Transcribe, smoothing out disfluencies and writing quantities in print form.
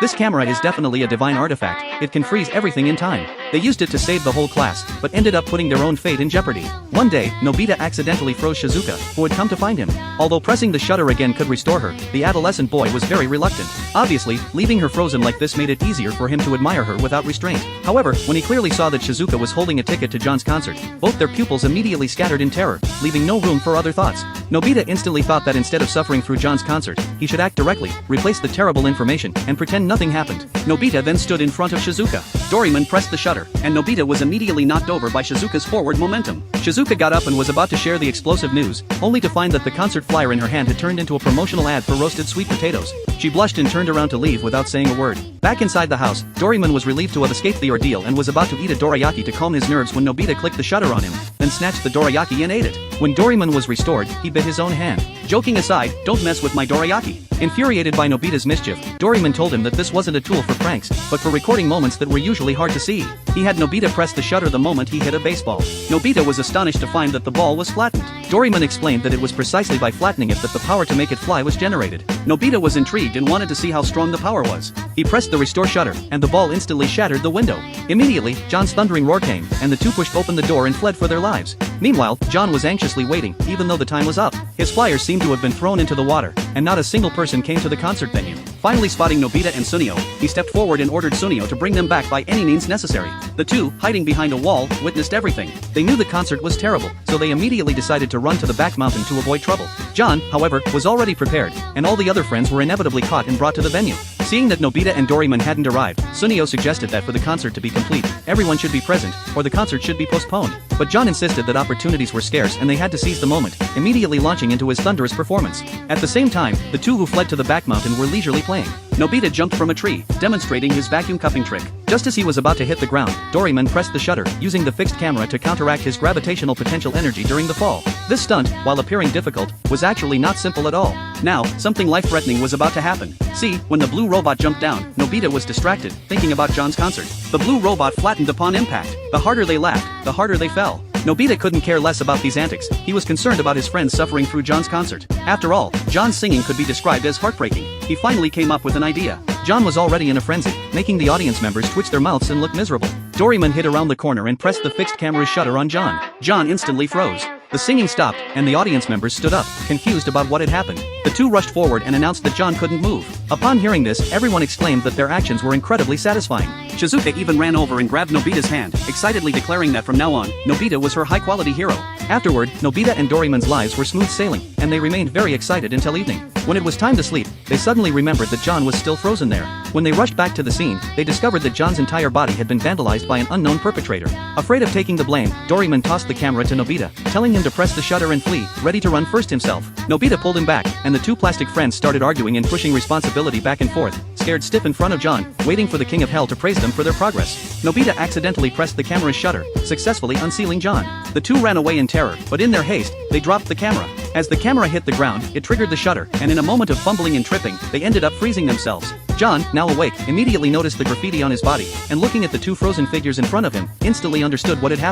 This camera is definitely a divine artifact, it can freeze everything in time. They used it to save the whole class, but ended up putting their own fate in jeopardy. One day, Nobita accidentally froze Shizuka, who had come to find him. Although pressing the shutter again could restore her, the adolescent boy was very reluctant. Obviously, leaving her frozen like this made it easier for him to admire her without restraint. However, when he clearly saw that Shizuka was holding a ticket to John's concert, both their pupils immediately scattered in terror, leaving no room for other thoughts. Nobita instantly thought that instead of suffering through John's concert, he should act directly, replace the terrible information, and pretend nothing happened. Nobita then stood in front of Shizuka. Doraemon pressed the shutter, and Nobita was immediately knocked over by Shizuka's forward momentum. Shizuka got up and was about to share the explosive news, only to find that the concert flyer in her hand had turned into a promotional ad for roasted sweet potatoes. She blushed and turned around to leave without saying a word. Back inside the house, Doraemon was relieved to have escaped the ordeal and was about to eat a dorayaki to calm his nerves when Nobita clicked the shutter on him, then snatched the dorayaki and ate it. When Doraemon was restored, he bit his own hand. Joking aside, "Don't mess with my dorayaki." Infuriated by Nobita's mischief, Doraemon told him that this wasn't a tool for pranks, but for recording moments that were usually hard to see. He had Nobita press the shutter the moment he hit a baseball. Nobita was astonished to find that the ball was flattened. Doraemon explained that it was precisely by flattening it that the power to make it fly was generated. Nobita was intrigued and wanted to see how strong the power was. He pressed the restore shutter, and the ball instantly shattered the window. Immediately, John's thundering roar came, and the two pushed open the door and fled for their lives. Meanwhile, John was anxiously waiting, even though the time was up. His flyers seemed to have been thrown into the water, and not a single person came to the concert venue. Finally spotting Nobita and Sunio, he stepped forward and ordered Sunio to bring them back by any means necessary. The two, hiding behind a wall, witnessed everything. They knew the concert was terrible, so they immediately decided to run to the back mountain to avoid trouble. John, however, was already prepared, and all the other friends were inevitably caught and brought to the venue. Seeing that Nobita and Doraemon hadn't arrived, Sunio suggested that for the concert to be complete, everyone should be present, or the concert should be postponed. But John insisted that opportunities were scarce and they had to seize the moment, immediately launching into his thunderous performance. At the same time, the two who fled to the back mountain were leisurely playing. Nobita jumped from a tree, demonstrating his vacuum cupping trick. Just as he was about to hit the ground, Doraemon pressed the shutter, using the fixed camera to counteract his gravitational potential energy during the fall. This stunt, while appearing difficult, was actually not simple at all. Now, something life-threatening was about to happen. See, when the blue robot jumped down, Nobita was distracted, thinking about John's concert. The blue robot flattened upon impact. The harder they laughed, the harder they fell. Nobita couldn't care less about these antics. He was concerned about his friends suffering through John's concert. After all, John's singing could be described as heartbreaking. He finally came up with an idea. John was already in a frenzy, making the audience members twitch their mouths and look miserable. Doraemon hid around the corner and pressed the fixed camera's shutter on John. John instantly froze. The singing stopped, and the audience members stood up, confused about what had happened. The two rushed forward and announced that John couldn't move. Upon hearing this, everyone exclaimed that their actions were incredibly satisfying. Shizuka even ran over and grabbed Nobita's hand, excitedly declaring that from now on, Nobita was her high-quality hero. Afterward, Nobita and Doraemon's lives were smooth sailing, and they remained very excited until evening. When it was time to sleep, they suddenly remembered that John was still frozen there. When they rushed back to the scene, they discovered that John's entire body had been vandalized by an unknown perpetrator. Afraid of taking the blame, Doraemon tossed the camera to Nobita, telling him to press the shutter and flee, ready to run first himself. Nobita pulled him back, and the two plastic friends started arguing and pushing responsibility back and forth, scared stiff in front of John, waiting for the King of Hell to praise them for their progress. Nobita accidentally pressed the camera's shutter, successfully unsealing John. The two ran away in terror, but in their haste, they dropped the camera. As the camera hit the ground, it triggered the shutter, and in a moment of fumbling and tripping, they ended up freezing themselves. John, now awake, immediately noticed the graffiti on his body, and looking at the two frozen figures in front of him, instantly understood what had happened.